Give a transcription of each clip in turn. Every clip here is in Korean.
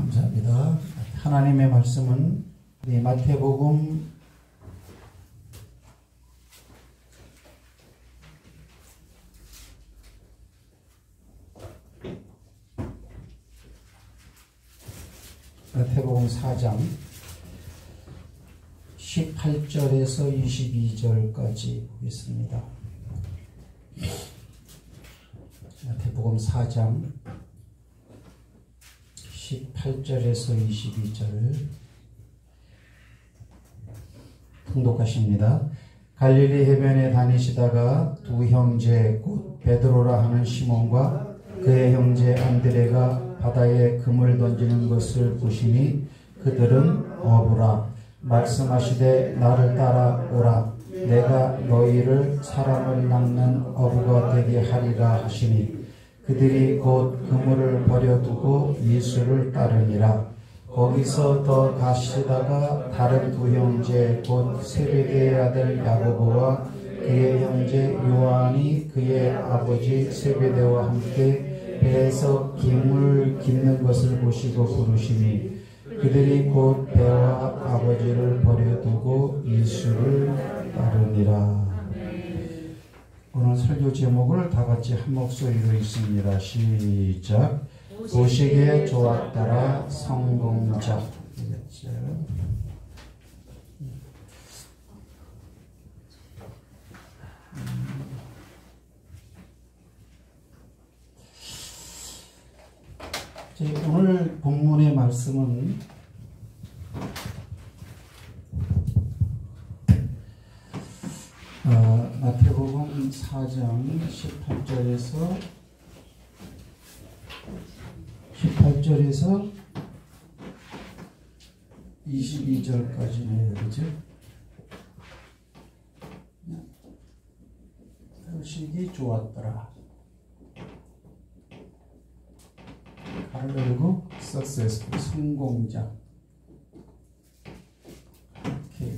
감사합니다. 하나님의 말씀은 우리 마태복음 4장 18절에서 22절까지 보겠습니다. 마태복음 4장 18절에서 22절 통독하십니다. 갈릴리 해변에 다니시다가 두 형제 곧 베드로라 하는 시몬과 그의 형제 안드레가 바다에 그물 던지는 것을 보시니 그들은 어부라. 말씀하시되 나를 따라오라. 내가 너희를 사람을 낚는 어부가 되게 하리라 하시니 그들이 곧 그물을 버려두고 예수를 따르니라. 거기서 더 가시다가 다른 두 형제 곧 세베대의 아들 야고보와 그의 형제 요한이 그의 아버지 세베대와 함께 배에서 김을 깃는 것을 보시고 부르시니 그들이 곧 배와 아버지를 버려두고 예수를 따르니라. 오늘 설교 제목을 다 같이 한 목소리로 읽습니다. 시작. 보시기에 좋았더라 성공자. 오늘 본문의 말씀은 마태복음 4장 18절에서 22절까지네요. 그죠? 표식이 좋았더라. 가를 열고 successful, 성공자. 이렇게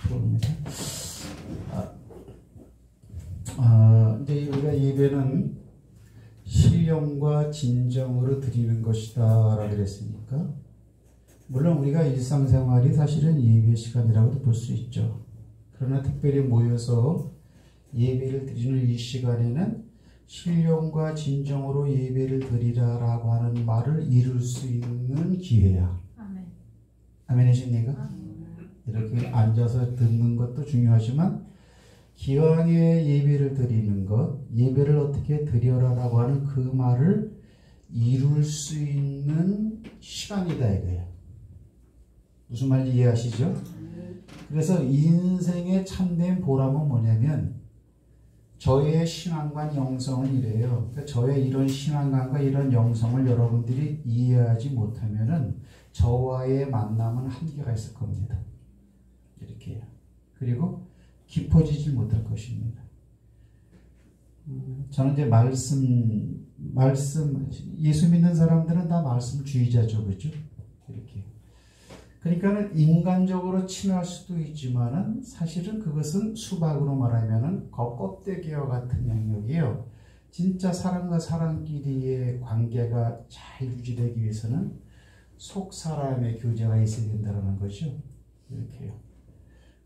좋습니다. 이제 우리가 예배는 신령과 진정으로 드리는 것이다 라고 그랬으니까, 물론 우리가 일상생활이 사실은 예배 시간이라고도 볼 수 있죠. 그러나 특별히 모여서 예배를 드리는 이 시간에는 신령과 진정으로 예배를 드리라라고 하는 말을 이룰 수 있는 기회야. 아멘. 아멘이십니까? 이렇게 앉아서 듣는 것도 중요하지만 기왕에 예배를 드리는 것, 예배를 어떻게 드려라라고 하는 그 말을 이룰 수 있는 시간이다 이거야. 무슨 말인지 이해하시죠? 그래서 인생의 참된 보람은 뭐냐면, 저의 신앙관 영성은 이래요. 그러니까 저의 이런 신앙관과 이런 영성을 여러분들이 이해하지 못하면은 저와의 만남은 한계가 있을 겁니다. 이렇게요. 그리고 깊어지지 못할 것입니다. 저는 이제 말씀, 예수 믿는 사람들은 다 말씀주의자죠. 그죠? 이렇게. 그러니까는 인간적으로 친할 수도 있지만은 사실은 그것은 수박으로 말하면은 껍데기와 같은 영역이에요. 진짜 사람과 사람끼리의 관계가 잘 유지되기 위해서는 속 사람의 교제가 있어야 된다는 거죠. 이렇게요.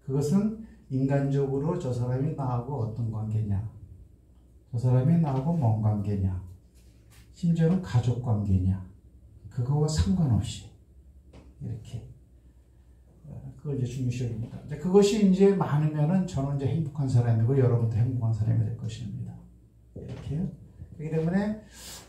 그것은 인간적으로 저 사람이 나하고 어떤 관계냐, 저 사람이 나하고 뭔 관계냐, 심지어는 가족 관계냐, 그거와 상관없이 이렇게. 그걸 이제 중요시합니다. 그것이 이제 많으면은 저는 이제 행복한 사람이고 여러분도 행복한 사람이 될 것입니다. 이렇게요. 그렇기 때문에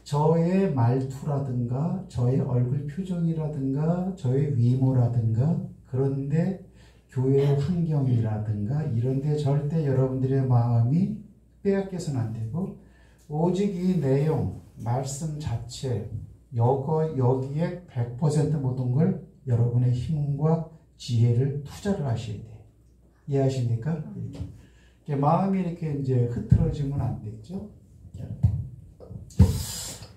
저의 말투라든가 저의 얼굴 표정이라든가 저의 위모라든가, 그런데 교회 환경이라든가 이런데 절대 여러분들의 마음이 빼앗겨서는 안 되고, 오직 이 내용, 말씀 자체, 여기에 100% 모든 걸 여러분의 힘과 지혜를 투자를 하셔야 돼요. 이해하십니까? 이렇게. 마음이 이렇게 이제 흐트러지면 안 되죠.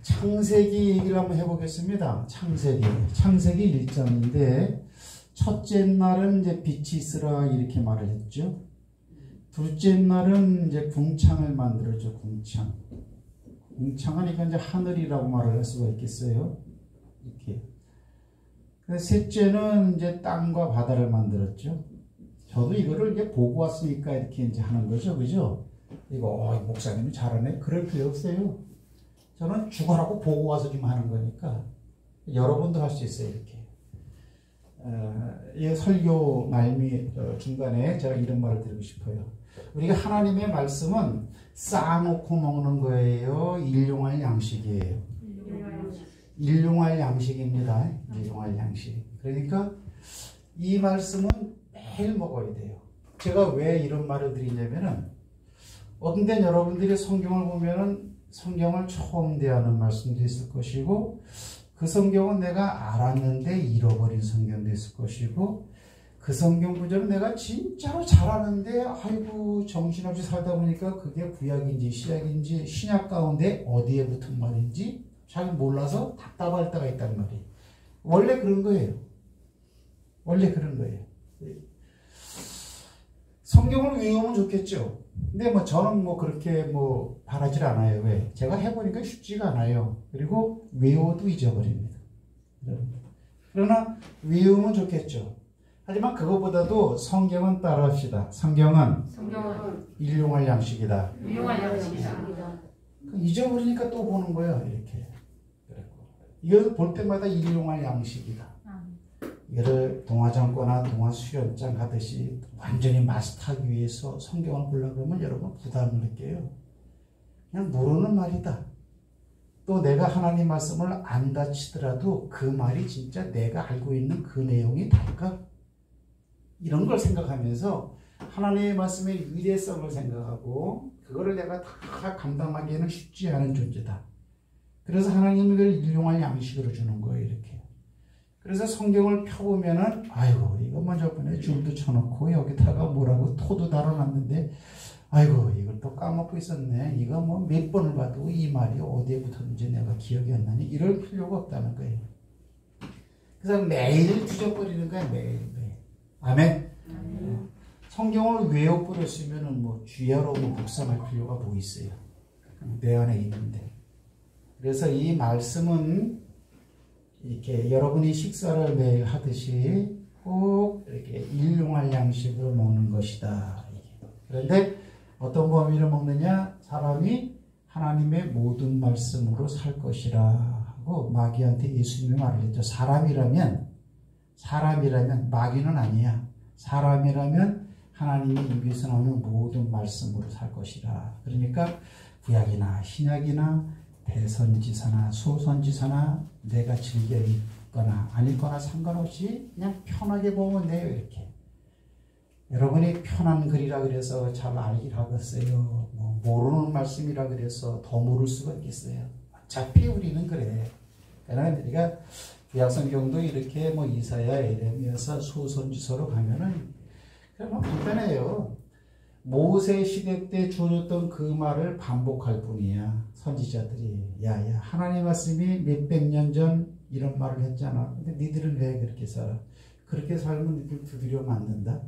창세기 얘기를 한번 해보겠습니다. 창세기 1장인데, 첫째 날은 이제 빛이 있으라 이렇게 말을 했죠. 둘째 날은 이제 궁창을 만들었죠. 궁창은 이제 하늘이라고 말을 할 수가 있겠어요. 이렇게. 셋째는 이제 땅과 바다를 만들었죠. 저도 이거를 이제 보고 왔으니까 이렇게 이제 하는 거죠. 그죠? 이거, 목사님이 잘하네. 그럴 필요 없어요. 저는 죽어라고 보고 와서 좀 하는 거니까. 여러분도 할 수 있어요, 이렇게. 이 설교 말미 중간에 제가 이런 말을 드리고 싶어요. 우리가 하나님의 말씀은 쌓아놓고 먹는 거예요? 일용할 양식이에요? 일용할 양식입니다. 일용할 양식. 그러니까 이 말씀은 매일 먹어야 돼요. 제가 왜 이런 말을 드리냐면은 어떤 땐 여러분들이 성경을 보면은 성경을 처음 대하는 말씀도 있을 것이고 그 성경은 내가 알았는데 잃어버린 성경도 있을 것이고 그 성경 구절은 내가 진짜로 잘 아는데 아이고 정신없이 살다 보니까 그게 구약인지 신약인지 신약 가운데 어디에 붙은 말인지 잘 몰라서 답답할 때가 있단 말이에요. 원래 그런 거예요. 원래 그런 거예요. 성경을 외우면 좋겠죠. 근데 뭐 저는 뭐 그렇게 뭐 바라질 않아요. 왜? 제가 해보니까 쉽지가 않아요. 그리고 외워도 잊어버립니다. 그러나 외우면 좋겠죠. 하지만 그것보다도 성경은 따라합시다. 성경은 일용할 양식이다. 일용할 양식이다. 잊어버리니까 또 보는 거예요. 이렇게. 이걸 볼 때마다 일용할 양식이다. 이를 동화장과나 동화수련장 하듯이 완전히 마스터하기 위해서 성경을 보려고 그러면 여러분 부담을 느껴요. 그냥 모르는 말이다. 또 내가 하나님 말씀을 안다 치더라도 그 말이 진짜 내가 알고 있는 그 내용이 달까? 이런 걸 생각하면서 하나님의 말씀의 위대성을 생각하고 그거를 내가 다 감당하기에는 쉽지 않은 존재다. 그래서 하나님이 그걸 일용할 양식으로 주는 거예요. 이렇게. 그래서 성경을 펴보면은 아이고 이것만 저번에 줄도 쳐놓고 여기다가 뭐라고 토도 달아놨는데 아이고 이걸 또 까먹고 있었네. 이거 뭐 몇 번을 봐도 이 말이 어디에 붙었는지 내가 기억이 안 나니 이럴 필요가 없다는 거예요. 그래서 매일 뒤적거리는 거야. 매일. 아멘. 성경을 외워버렸으면은 뭐 주야로 묵상할 필요가 뭐 있어요. 내 안에 있는데. 그래서 이 말씀은 이렇게 여러분이 식사를 매일 하듯이 꼭 이렇게 일용할 양식으로 먹는 것이다. 그런데 어떤 범위로 먹느냐? 사람이 하나님의 모든 말씀으로 살 것이라 하고 마귀한테 예수님이 말을 했죠. 사람이라면 마귀는 아니야. 사람이라면 하나님의 입에서 나오는 모든 말씀으로 살 것이라. 그러니까 구약이나 신약이나 대선지서나 소선지서나 내가 즐겨 읽거나 안 읽거나 상관없이 그냥 편하게 보면 돼요. 이렇게. 여러분이 편한 글이라 그래서 잘 알긴 하겠어요. 뭐 모르는 말씀이라 그래서 더 모를 수가 있겠어요. 어차피 우리는 그래. 그러나 우리가 구약성경도 이렇게 뭐 이사야, 에레미야서, 소선지서로 가면은 그냥 간단해요. 모세 시대 때 주어졌던 그 말을 반복할 뿐이야. 선지자들이 야야 하나님 말씀이 몇백 년 전 이런 말을 했잖아. 근데 니들은 왜 그렇게 살아? 그렇게 살면 니들 두드려 맞는다.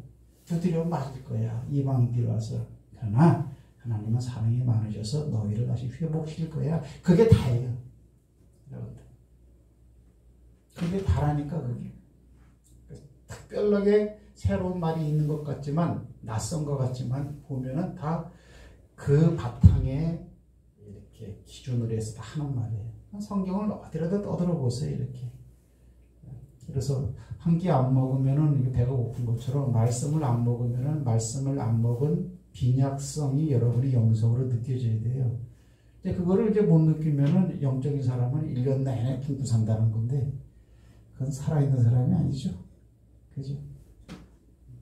두드려 맞을 거야. 이방인들이 와서. 그러나 하나님은 사랑이 많으셔서 너희를 다시 회복시킬 거야. 그게 다예요. 여러분들. 그게 다라니까 그게. 특별하게 새로운 말이 있는 것 같지만 낯선 것 같지만 보면은 다 그 바탕에 이렇게 기준으로 해서 다 하는 말이에요. 성경을 어디라도 떠들어 보세요. 이렇게. 그래서 한 끼 안 먹으면은 배가 고픈 것처럼 말씀을 안 먹으면은 말씀을 안 먹은 빈약성이 여러분의 영성으로 느껴져야 돼요. 근데 그거를 이제 못 느끼면은 영적인 사람은 1년 내내 굶고 산다는 건데 그건 살아있는 사람이 아니죠. 그죠?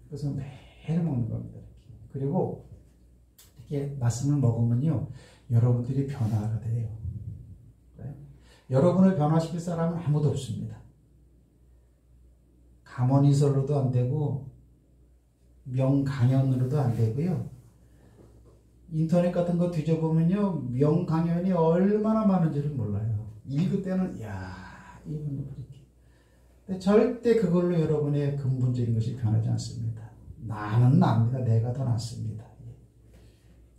그래서 매일 먹는 겁니다. 이렇게. 그리고 이렇게 말씀을 먹으면요, 여러분들이 변화가 돼요. 네? 여러분을 변화시킬 사람은 아무도 없습니다. 감언이설로도 안 되고 명강연으로도 안 되고요. 인터넷 같은 거 뒤져보면요, 명강연이 얼마나 많은지를 몰라요. 읽을 때는 야 이분 이렇게. 근데 절대 그걸로 여러분의 근본적인 것이 변하지 않습니다. 나는 납니다. 내가 더 낫습니다.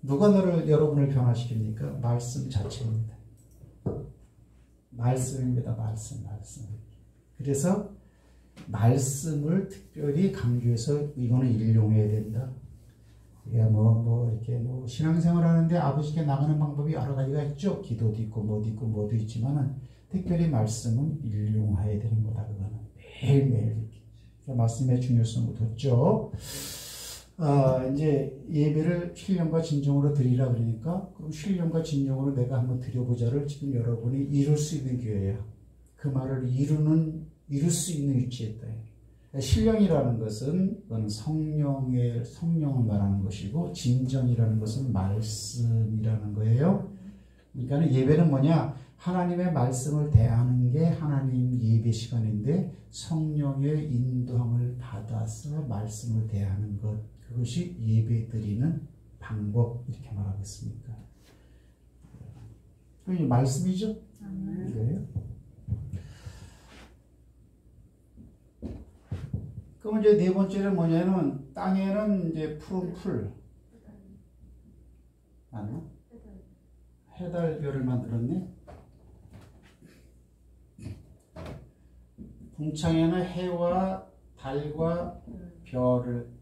누가 여러분을 변화시킵니까? 말씀 자체입니다. 말씀입니다. 말씀. 그래서 말씀을 특별히 강조해서 이거는 일용해야 된다. 이게 이렇게 신앙생활 하는데 아버지께 나가는 방법이 여러 가지가 있죠. 기도도 있고 뭐도 있지만은 특별히 말씀은 일용해야 되는 거다. 그거는 매일매일 이렇게. 말씀의 중요성을 뒀죠. 이제 예배를 신령과 진정으로 드리라 그러니까 그럼 신령과 진정으로 내가 한번 드려보자를 지금 여러분이 이룰 수 있는 기회야. 그 말을 이룰 수 있는 위치에 있다. 신령이라는 것은 그건 성령을 말하는 것이고 진정이라는 것은 말씀이라는 거예요. 그러니까 예배는 뭐냐? 하나님의 말씀을 대하는 게 하나님 예배 시간인데 성령의 인도함을 받아서 말씀을 대하는 것, 그것이 예배 드리는 방법, 이렇게 말하겠습니까? 그게 말씀이죠? 이거예요. 그럼 이제 네 번째는 뭐냐면 땅에는 이제 푸른 풀, 맞나? 해달별을 만들었네. 궁창에는 해와 달과 별을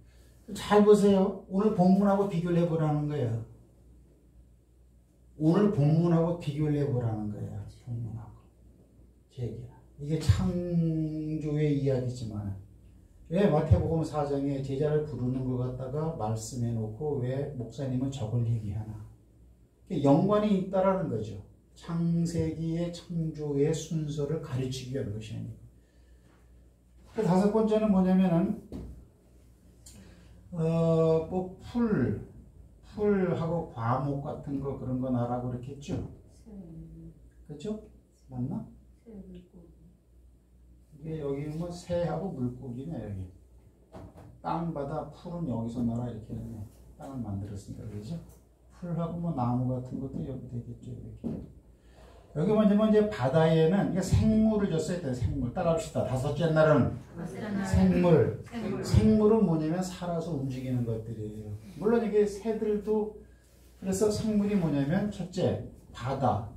잘 보세요. 오늘 본문하고 비교를 해보라는 거예요. 오늘 본문하고 비교를 해보라는 거예요. 본문하고 제기라. 이게 창조의 이야기지만 왜 마태복음 4장에 제자를 부르는 것 갖다가 말씀해 놓고 왜 목사님은 저걸 얘기하나? 연관이 있다라는 거죠. 창세기의 창조의 순서를 가르치기 위한 것이 아니고. 그 다섯 번째는 뭐냐면은 풀하고 과목 같은 거 그런 거 나라고 그렇게 했죠. 그렇죠? 맞나? 이게 여기 뭐 새하고 물고기네. 여기 땅바다 풀은 여기서 나라 이렇게 했네. 땅을 만들었으니까 그렇죠? 풀하고 뭐 나무 같은 것도 여기 되겠죠. 이렇게. 여기 뭐냐면 이제 바다에는 이게 생물을 줬어야 돼요. 생물. 따라합시다. 다섯째 날은 생물. 생물은 뭐냐면 살아서 움직이는 것들이에요. 물론 이게 새들도 그래서 생물이 뭐냐면 첫째 바다.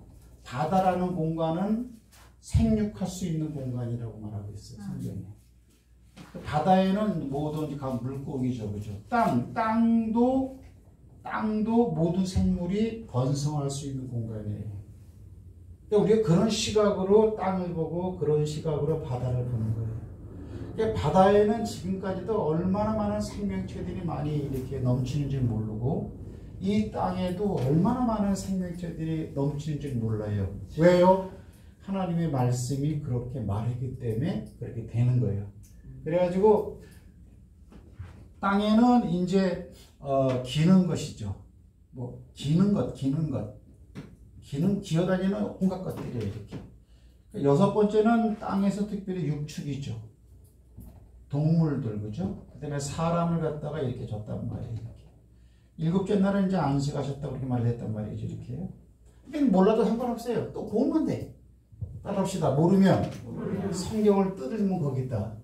바다라는 공간은 생육할 수 있는 공간이라고 말하고 있어요. 성경에. 바다에는 뭐든지 물고기죠. 그죠? 땅도 모든 생물이 번성할 수 있는 공간이에요. 우리가 그런 시각으로 땅을 보고 그런 시각으로 바다를 보는 거예요. 바다에는 지금까지도 얼마나 많은 생명체들이 많이 이렇게 넘치는지 모르고 이 땅에도 얼마나 많은 생명체들이 넘치는지 몰라요. 왜요? 하나님의 말씀이 그렇게 말했기 때문에 그렇게 되는 거예요. 그래가지고 땅에는 이제 기는 것이죠. 기어다니는 온갖 것들이에요. 이렇게. 여섯 번째는 땅에서 특별히 육축이죠. 동물들, 그죠? 그 다음에 사람을 갖다가 이렇게 줬단 말이에요. 이렇게. 일곱째 날은 이제 안식하셨다고 그렇게 말했단 말이죠. 이렇게요. 몰라도 상관없어요. 또 보면 돼. 따라합시다. 모르면 성경을 뜯으면 거기다.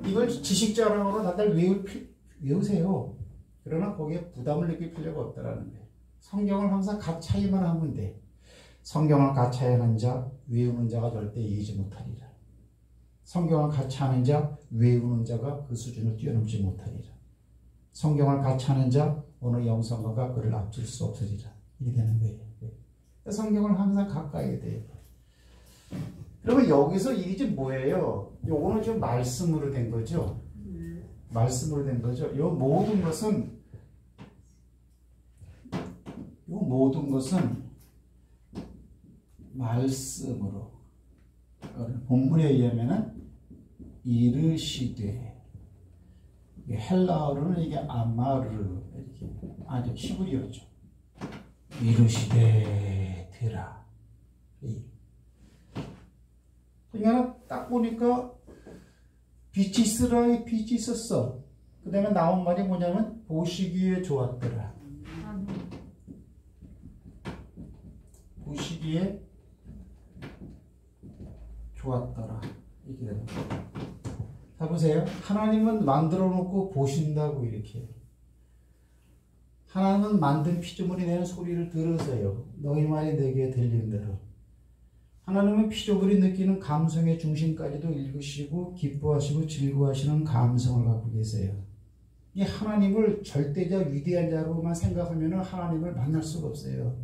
이걸 지식자랑으로 다들 외우세요. 그러나 거기에 부담을 느낄 필요가 없다라는 거예요. 성경을 항상 가차이만 하면 돼. 성경을 가차이하는 자, 외우는 자가 절대 이기지 못하리라. 성경을 가차하는 자, 외우는 자가 그 수준을 뛰어넘지 못하리라. 성경을 가차하는 자, 어느 영성가가 그를 앞질 수 없으리라. 이렇게 되는 거예요. 성경을 항상 가까이 돼요. 그러면 여기서 이게 뭐예요? 요거는 좀 말씀으로 된 거죠. 말씀으로 된 거죠. 요 모든 것은 말씀으로. 본문에 의하면은 이르시되. 헬라어로는 이게 아마르 이렇게 아주 히브리어죠. 이르시되 되라. 그러니까 딱 보니까 빛이 있으라 빛이 있었어. 그 다음에 나온 말이 뭐냐면 보시기에 좋았더라. 보시기에 좋았더라. 이게 되는 거예요. 자 보세요. 하나님은 만들어 놓고 보신다고 이렇게. 하나님은 만든 피조물이 내는 소리를 들으세요. 너희 말이 내게 들리는 대로. 하나님은 피조물이 느끼는 감성의 중심까지도 읽으시고 기뻐하시고 즐거워하시는 감성을 갖고 계세요. 이 하나님을 절대적 위대한 자로만 생각하면 하나님을 만날 수가 없어요.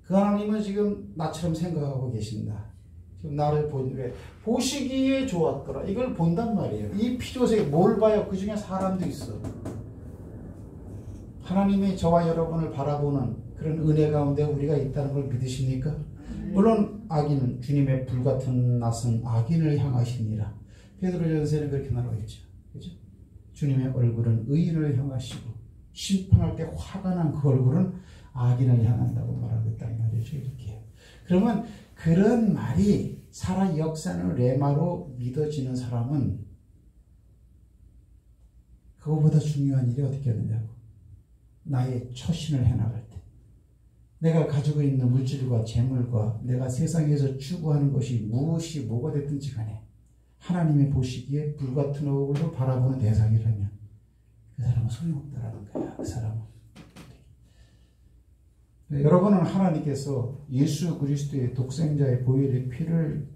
그 하나님은 지금 나처럼 생각하고 계신다. 지금 나를 보시기에 좋았더라. 이걸 본단 말이에요. 이 피조세계 뭘 봐요? 그 중에 사람도 있어. 하나님이 저와 여러분을 바라보는 그런 은혜 가운데 우리가 있다는 걸 믿으십니까? 물론 악인은 주님의 불같은 낯은 악인을 향하시니라. 베드로전서에는 그렇게 나와 있죠. 그죠? 주님의 얼굴은 의인을 향하시고 심판할 때 화가 난 그 얼굴은 악인을 향한다고 말하고 있단 말이죠. 이렇게. 그러면 그런 말이 살아 역사는 레마로 믿어지는 사람은 그거보다 중요한 일이 어떻게 되느냐고. 나의 처신을 해나갈 때 내가 가지고 있는 물질과 재물과 내가 세상에서 추구하는 것이 무엇이 뭐가 됐든지 간에 하나님이 보시기에 불같은 얼굴로 바라보는 대상이라면 그 사람은 소용없다라는 거야. 그 사람은. 여러분은 하나님께서 예수 그리스도의 독생자의 보혈의 피를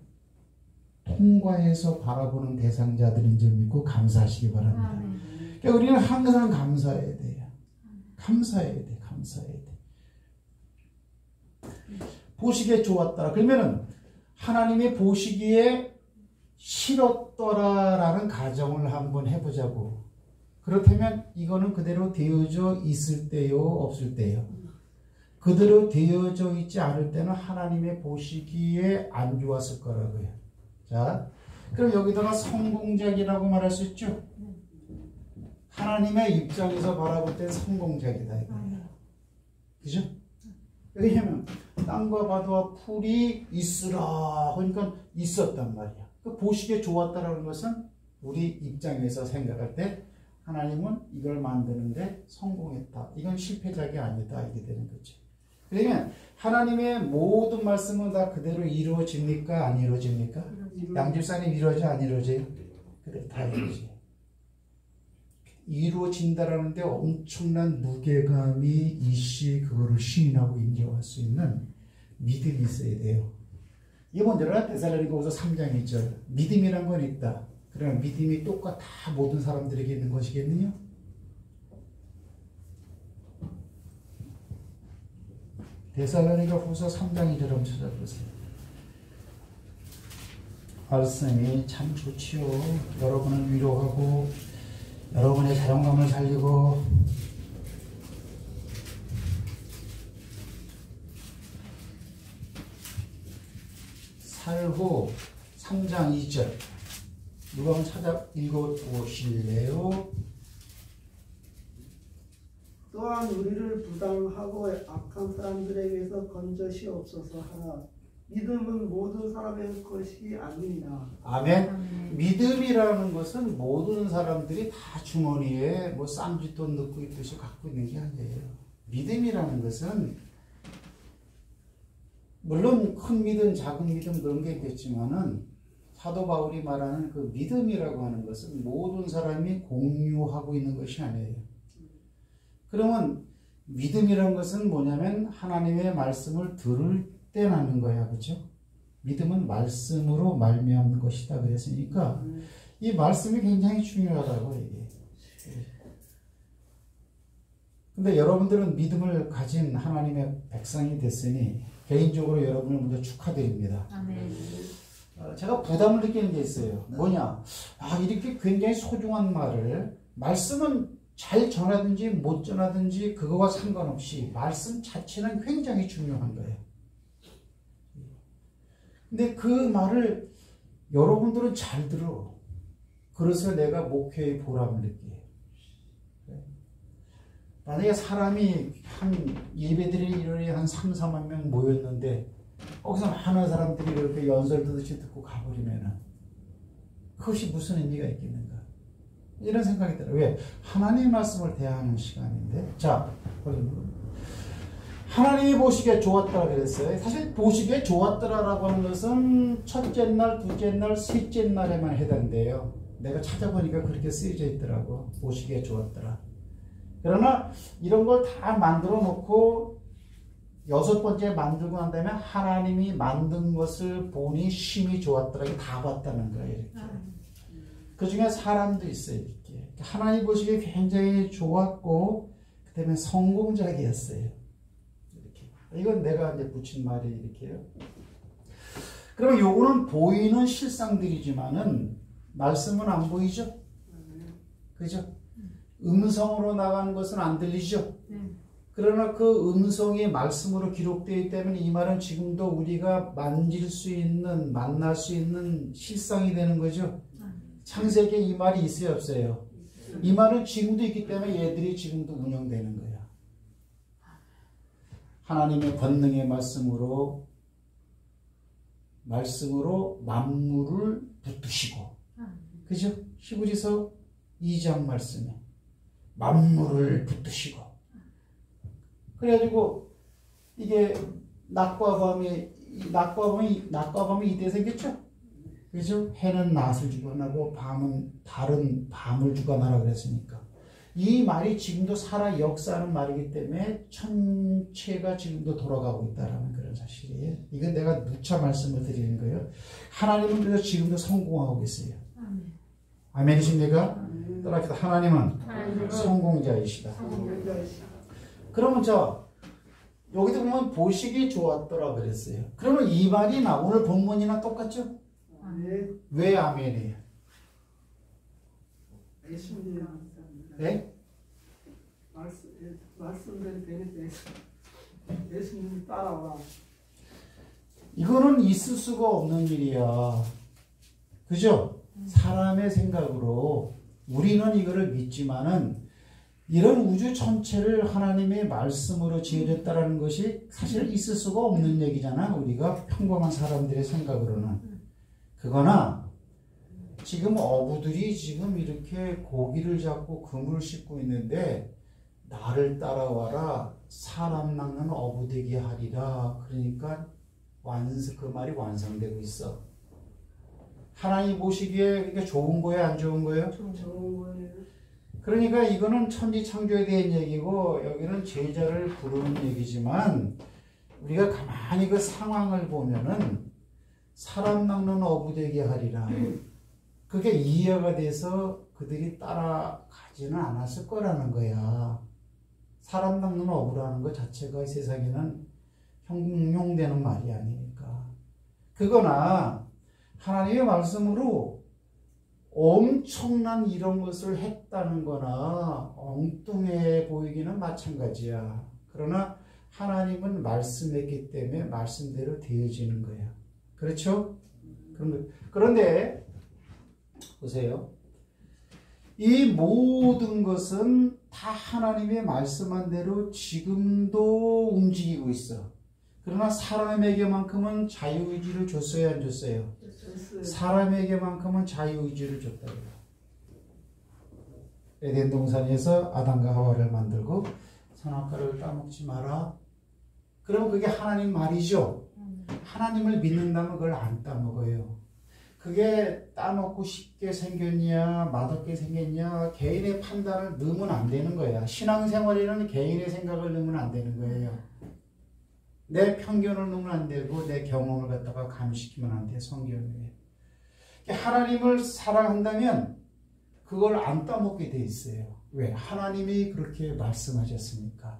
통과해서 바라보는 대상자들인 줄 믿고 감사하시기 바랍니다. 그러니까 우리는 항상 감사해야 돼요. 감사해야 돼. 감사해야 돼. 보시기에 좋았더라. 그러면은 하나님의 보시기에 싫었더라라는 가정을 한번 해보자고. 그렇다면 이거는 그대로 되어져 있을 때요, 없을 때요. 그대로 되어져 있지 않을 때는 하나님의 보시기에 안 좋았을 거라고요. 자, 그럼 여기다가 성공작이라고 말할 수 있죠? 하나님의 입장에서 바라볼 때 성공작이다. 그죠? 왜냐면 땅과 바다와 풀이 있으라 하니까 있었단 말이야. 그 보시기에 좋았다라는 것은 우리 입장에서 생각할 때 하나님은 이걸 만드는데 성공했다. 이건 실패작이 아니다. 이게 되는 거죠. 그러면 하나님의 모든 말씀은 다 그대로 이루어집니까? 안 이루어집니까? 양집사님 이루어져? 안 이루어져요? 그래, 다 이루어져요. 이루어진다라는데 엄청난 무게감이 이시 그거를 시인하고 인정할 수 있는 믿음이 있어야 돼요. 이번 들어라 데살로니가후서 3장 1절 믿음이란 건 있다. 그러면 믿음이 똑같아 모든 사람들에게 있는 것이겠느냐? 데살로니가후서 3장 2절 한번 찾아보세요. 말씀이 참 좋지요. 여러분을 위로하고 여러분의 자존감을 살리고 살후 3장 2절 누가 한번 찾아 읽어보실래요? 또한 우리를 부당하고 악한 사람들에게서 건져시옵소서 하나 믿음은 모든 사람의 것이 아니니라. 아멘. 믿음이라는 것은 모든 사람들이 다 주머니에 뭐 쌈짓돈 넣고 있듯이 갖고 있는 게 아니에요. 믿음이라는 것은 물론 큰 믿음, 작은 믿음 그런 게 있겠지만은 사도 바울이 말하는 그 믿음이라고 하는 것은 모든 사람이 공유하고 있는 것이 아니에요. 그러면 믿음이라는 것은 뭐냐면 하나님의 말씀을 들을 때 나는 거야. 그렇죠? 믿음은 말씀으로 말미암는 것이다 그랬으니까 이 말씀이 굉장히 중요하다고 이게. 근데 여러분들은 믿음을 가진 하나님의 백성이 됐으니 개인적으로 여러분을 먼저 축하드립니다. 아멘. 제가 부담을 느끼는 게 있어요. 뭐냐? 이렇게 굉장히 소중한 말을 말씀은 잘 전하든지 못 전하든지 그거와 상관없이 말씀 자체는 굉장히 중요한 거예요. 근데 그 말을 여러분들은 잘 들어. 그래서 내가 목회의 보람을 느껴요. 만약에 사람이 한 예배드릴 일요일에 한 3, 4만 명 모였는데 거기서 많은 사람들이 이렇게 연설 듣듯이 듣고 가버리면은 그것이 무슨 의미가 있겠는가? 이런 생각이 들어요. 왜? 하나님의 말씀을 대하는 시간인데. 자, 하나님이 보시기에 좋았더라 그랬어요. 사실 보시기에 좋았더라라고 하는 것은 첫째 날, 둘째 날, 셋째 날에만 해당돼요. 내가 찾아보니까 그렇게 쓰여져 있더라고. 보시기에 좋았더라. 그러나 이런 걸 다 만들어 놓고 6번째 만들고 난 다음에 하나님이 만든 것을 보니 심히 좋았더라. 이게 다 봤다는 거예요. 이렇게. 그 중에 사람도 있어요. 이렇게. 하나님 보시기에 굉장히 좋았고, 그 다음에 성공적이었어요. 이렇게. 이건 내가 이제 붙인 말이 이렇게요. 그러면 요거는 보이는 실상들이지만은, 말씀은 안 보이죠? 그죠? 음성으로 나가는 것은 안 들리죠? 그러나 그 음성이 말씀으로 기록되어 있기 때문에 이 말은 지금도 우리가 만질 수 있는, 만날 수 있는 실상이 되는 거죠. 창세기에 이 말이 있어요, 없어요? 이 말은 지금도 있기 때문에 얘들이 지금도 운영되는 거야. 하나님의 권능의 말씀으로 만물을 붙드시고, 그죠? 히브리서 2장 말씀에 만물을 붙드시고, 그래가지고 이게 낮과 밤이 이때 생겼죠? 그죠? 해는 낮을 주관하고 밤은 다른 밤을 주관하라 그랬으니까 이 말이 지금도 살아 역사하는 말이기 때문에 천체가 지금도 돌아가고 있다라는 그런 사실이에요. 이건 내가 누차 말씀을 드리는 거예요. 하나님은 그래서 지금도 성공하고 계세요. 아멘이십니까? 따라합시다. 하나님은 성공자이시다. 그러면 여기도 보면 보시기 좋았더라 그랬어요. 그러면 이 말이나 오늘 본문이나 똑같죠? 왜 아멘이에요? 네? 말씀대로 되니까 예수님 따라와. 이거는 있을 수가 없는 일이야. 그죠? 사람의 생각으로 우리는 이거를 믿지만은 이런 우주 전체를 하나님의 말씀으로 지어졌다는 것이 사실 있을 수가 없는 얘기잖아. 우리가 평범한 사람들의 생각으로는. 그거나 지금 어부들이 지금 이렇게 고기를 잡고 그물 싣고 있는데 나를 따라와라 사람 낚는 어부 되게 하리라. 그러니까 그 말이 완성되고 있어. 하나님 보시기에 이게 좋은 거예요, 안 좋은 거예요? 좋은 거예요. 그러니까 이거는 천지창조에 대한 얘기고 여기는 제자를 부르는 얘기지만 우리가 가만히 그 상황을 보면은 사람 낚는 어부 되게 하리라. 그게 이해가 돼서 그들이 따라가지는 않았을 거라는 거야. 사람 낚는 어부라는 것 자체가 이 세상에는 형용되는 말이 아니니까. 그거나 하나님의 말씀으로 엄청난 이런 것을 했다는 거나 엉뚱해 보이기는 마찬가지야. 그러나 하나님은 말씀했기 때문에 말씀대로 되어지는 거야. 그렇죠? 그런데 보세요. 이 모든 것은 다 하나님의 말씀한 대로 지금도 움직이고 있어. 그러나 사람에게만큼은 자유의지를 줬어요, 안 줬어요? 사람에게만큼은 자유의지를 줬다고요. 에덴 동산에서 아담과 하와를 만들고 선악과를 따먹지 마라. 그럼 그게 하나님 말이죠. 하나님을 믿는다면 그걸 안 따먹어요. 그게 따먹고 쉽게 생겼냐 맛없게 생겼냐 개인의 판단을 넣으면 안 되는 거야. 신앙생활에는 개인의 생각을 넣으면 안 되는 거예요. 내 편견을 넣으면 안 되고 내 경험을 갖다가 가미시키면 안 돼. 성경에 하나님을 사랑한다면 그걸 안 따먹게 돼 있어요. 왜? 하나님이 그렇게 말씀하셨으니까.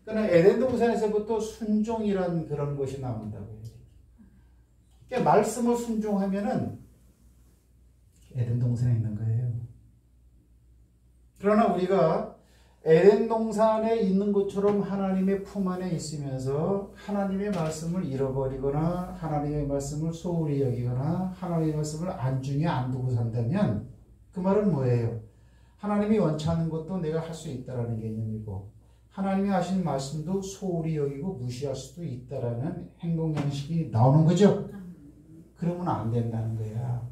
그러나 에덴 동산에서부터 순종이란 그런 것이 나온다고요. 그러니까 말씀을 순종하면은 에덴 동산에 있는 거예요. 그러나 우리가 에덴 동산에 있는 것처럼 하나님의 품 안에 있으면서 하나님의 말씀을 잃어버리거나 하나님의 말씀을 소홀히 여기거나 하나님의 말씀을 안중에 안 두고 산다면 그 말은 뭐예요? 하나님이 원치하는 것도 내가 할 수 있다라는 개념이고 하나님이 하신 말씀도 소홀히 여기고 무시할 수도 있다라는 행동 양식이 나오는 거죠. 그러면 안 된다는 거야.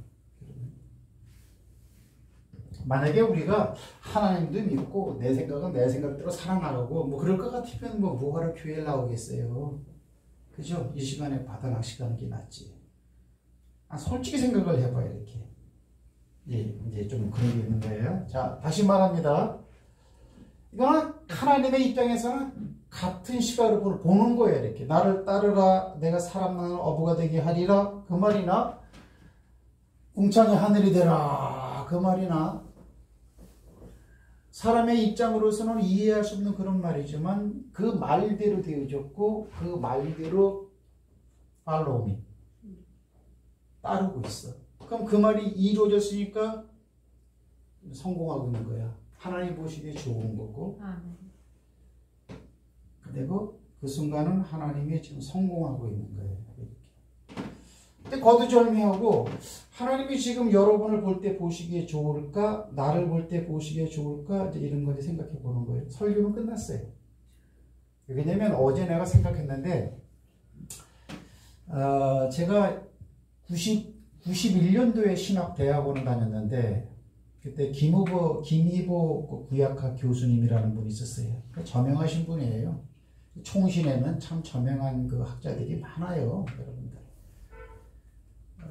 만약에 우리가 하나님도 믿고 내 생각은 내 생각대로 살아나가고 뭐 그럴 것 같으면 뭐 뭐하러 교회를 나오겠어요. 그죠? 이 시간에 바다 낚시 가는 게 낫지. 솔직히 생각을 해봐요. 이렇게. 이제 좀 그런 게 있는 거예요. 자, 다시 말합니다. 이거는 하나님의 입장에서는 같은 시각으로 보는 거예요. 이렇게 나를 따르라 내가 사람 낳는 어부가 되게 하리라 그 말이나 궁창의 하늘이 되라 그 말이나 사람의 입장으로서는 이해할 수 없는 그런 말이지만 그 말대로 되어졌고 그 말대로 팔로우미 따르고 있어. 그럼 그 말이 이루어졌으니까 성공하고 있는 거야. 하나님 보시기에 좋은 거고. 그리고 그 순간은 하나님이 지금 성공하고 있는 거예요. 근데 거두절미하고 하나님이 지금 여러분을 볼 때 보시기에 좋을까? 나를 볼 때 보시기에 좋을까? 이제 이런 걸 생각해 보는 거예요. 설교는 끝났어요. 왜냐면 어제 내가 생각했는데 제가 91년도에 신학대학원을 다녔는데 그때 김희보 구약학 교수님이라는 분이 있었어요. 저명하신 분이에요. 총신에는 참 저명한 그 학자들이 많아요, 여러분들.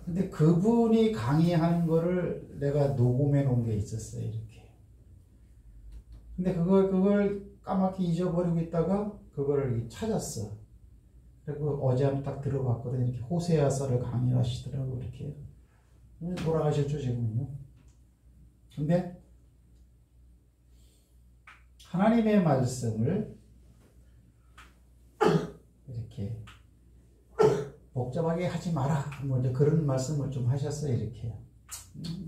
근데 그분이 강의한 거를 내가 녹음해 놓은 게 있었어요, 이렇게. 근데 그걸 까맣게 잊어버리고 있다가 그거를 찾았어. 그리고 어제 한번 딱 들어봤거든요. 이렇게 호세아서를 강의하시더라고, 이렇게. 돌아가셨죠, 지금은요. 근데 하나님의 말씀을 이렇게 복잡하게 하지 마라. 뭐 이제 그런 말씀을 좀 하셨어요, 이렇게.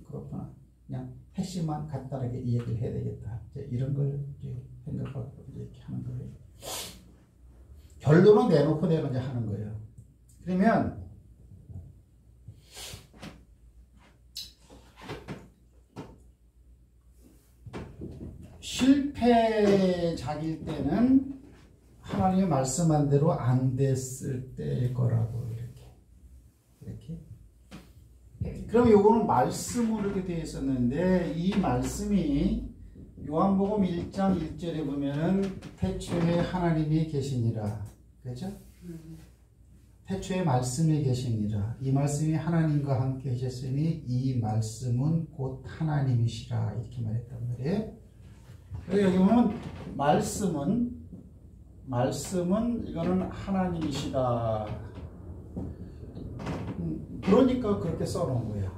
그렇구나. 그냥 핵심만 간단하게 이야기를 해야 되겠다. 이제 이런 걸 이제 생각하고 이렇게 하는 거예요. 결론은 내놓고 내가 이제 하는 거예요. 그러면 실패작일 때는 하나님의 말씀한 대로 안 됐을 때일 거라고 이렇게. 그럼 요거는 말씀으로 이렇게 되어 있었는데 이 말씀이 요한복음 1장 1절에 보면은 태초에 하나님이 계시니라. 그렇죠? 태초에 말씀이 계시니라. 이 말씀이 하나님과 함께 계셨으니 이 말씀은 곧 하나님이시라. 이렇게 말했단 말이에요. 여기 보면 말씀은 이거는 하나님이시다. 그러니까 그렇게 써놓은 거야.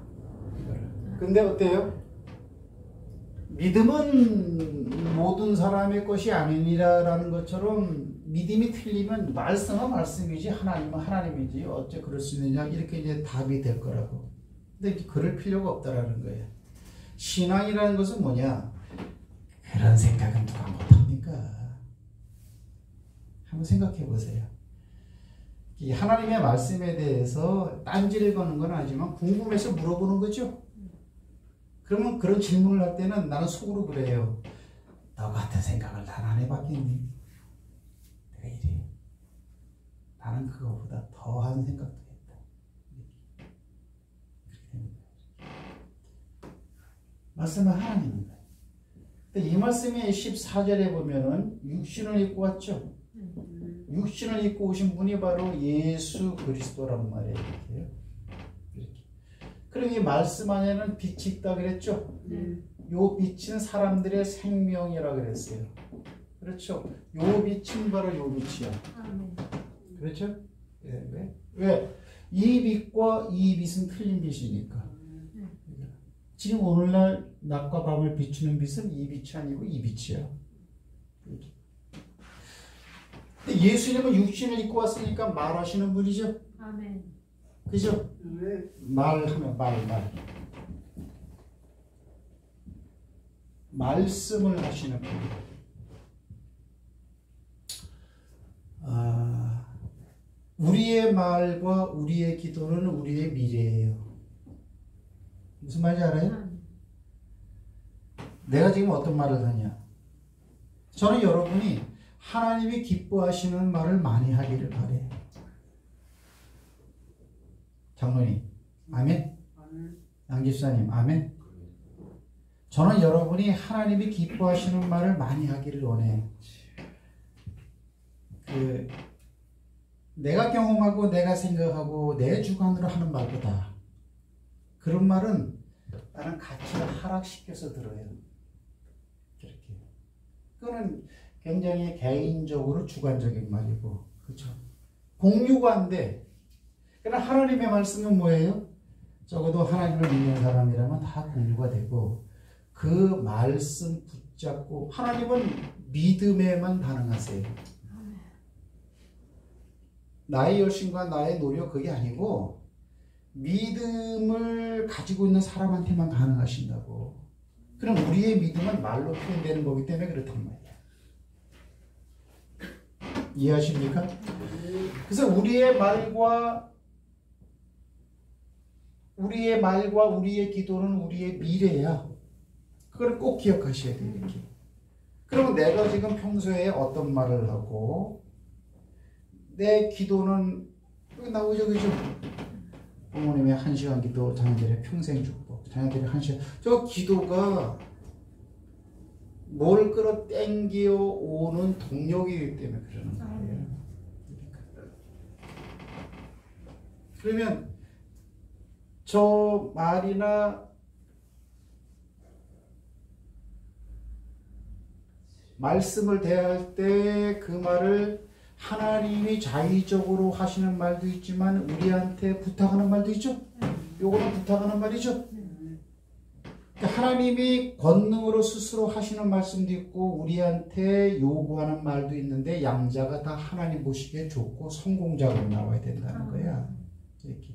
근데 어때요? 믿음은 모든 사람의 것이 아니니라라는 것처럼 믿음이 틀리면 말씀은 말씀이지 하나님은 하나님이지 어째 그럴 수 있느냐 이렇게 이제 답이 될 거라고. 근데 그럴 필요가 없다라는 거예요. 신앙이라는 것은 뭐냐? 그런 생각은 누가 못합니까? 한번 생각해 보세요. 이 하나님의 말씀에 대해서 딴지를 거는 건 아니지만 궁금해서 물어보는 거죠. 그러면 그런 질문을 할 때는 나는 속으로 그래요. 너 같은 생각을 난 안 해봤겠니? 내가 이래. 나는 그거보다 더한 생각도 했다. 말씀은 하나님인 거예요. 근데 이 말씀이 14절에 보면은 육신을 입고 왔죠. 육신을 입고 오신 분이 바로 예수 그리스도란 말이에요. 이렇게. 그리고 이 말씀 안에는 빛이 있다 그랬죠. 요 빛은 사람들의 생명이라 그랬어요. 그렇죠. 요 빛은 바로 요 빛이야. 그렇죠? 왜? 이 빛과 이 빛은 틀린 빛이니까. 지금 오늘날 낮과 밤을 비추는 빛은 이 빛이 아니고 이 빛이야. 근데 예수님은 육신을 입고 왔으니까 말하시는 분이죠. 아멘. 그죠? 말하면 말. 말씀을 하시는 분. 우리의 말과 우리의 기도는 우리의 미래예요. 무슨 말인지 알아요? 내가 지금 어떤 말을 하냐? 저는 여러분이 하나님이 기뻐하시는 말을 많이 하기를 바래요. 장로님, 아멘? 양집사님, 아멘? 저는 여러분이 하나님이 기뻐하시는 말을 많이 하기를 원해요. 내가 경험하고 내가 생각하고 내 주관으로 하는 말보다 그런 말은 나는 가치를 하락시켜서 들어요. 그렇게. 그거는 굉장히 개인적으로 주관적인 말이고, 그렇죠? 공유가 안 돼. 그러나 하나님의 말씀은 뭐예요? 적어도 하나님을 믿는 사람이라면 다 공유가 되고, 그 말씀 붙잡고, 하나님은 믿음에만 반응하세요. 나의 열심과 나의 노력 그게 아니고 믿음을 가지고 있는 사람한테만 가능하신다고. 그럼 우리의 믿음은 말로 표현되는 거기 때문에 그렇단 말이야. 이해하십니까? 그래서 우리의 말과 우리의 기도는 우리의 미래야. 그걸 꼭 기억하셔야 돼요. 이렇게. 그러면 내가 지금 평소에 어떤 말을 하고 내 기도는 나오죠, 그죠? 부모님의 1시간 기도, 자녀들의 평생 축복, 자녀들의 1시간. 저 기도가 뭘 끌어당겨 오는 동력이기 때문에 그러는 거예요. 그러면 저 말이나 말씀을 대할 때 그 말을 하나님이 자의적으로 하시는 말도 있지만 우리한테 부탁하는 말도 있죠. 요거는 부탁하는 말이죠. 그러니까 하나님이 권능으로 스스로 하시는 말씀도 있고 우리한테 요구하는 말도 있는데 양자가 다 하나님 보시기에 좋고 성공적으로 나와야 된다는 거야. 이렇게.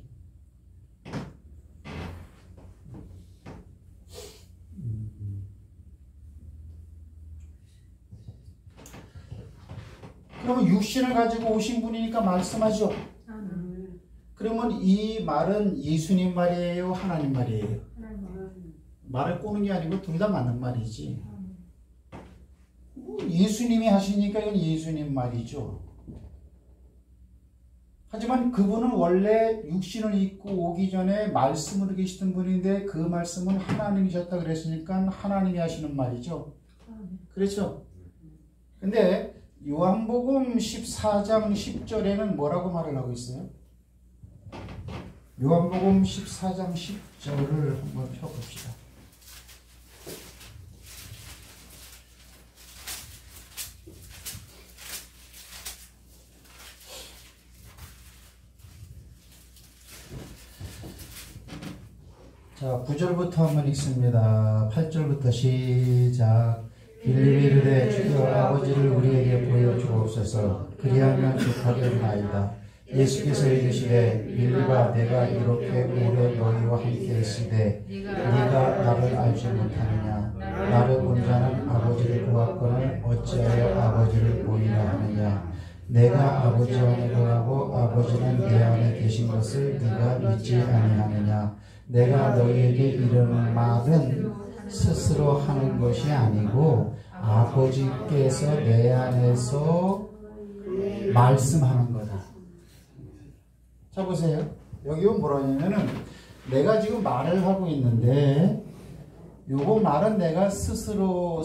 그러면 육신을 가지고 오신 분이니까 말씀하죠. 그러면 이 말은 예수님 말이에요? 하나님 말이에요? 말을 꼬는 게 아니고 둘 다 맞는 말이지. 예수님이 하시니까 이건 예수님 말이죠. 하지만 그분은 원래 육신을 입고 오기 전에 말씀으로 계시던 분인데 그 말씀은 하나님이셨다 그랬으니까 하나님이 하시는 말이죠. 그렇죠? 근데 요한복음 14장 10절에는 뭐라고 말을 하고 있어요? 요한복음 14장 10절을 한번 펴봅시다. 자, 9절부터 한번 읽습니다. 8절부터 시작. 빌립이 이르되 주여 아버지를 우리에게 보여주옵소서. 그리하면 족하겠나이다. 예수께서 이르시되 빌립아 내가 이렇게 오래 너희와 함께 있으되 네가 나를 알지 못하느냐. 나를 본 자는 아버지를 보았거늘 어찌하여 아버지를 보이라 하느냐. 내가 아버지 안에 거하고 아버지는 내 안에 계신 것을 네가 믿지 아니하느냐. 내가 너희에게 이르는 말은 스스로 하는 것이 아니고 아버지께서 내 안에서 말씀하는 거다. 자 보세요. 여기 뭐라 하냐면은 내가 지금 말을 하고 있는데 요거 말은 내가 스스로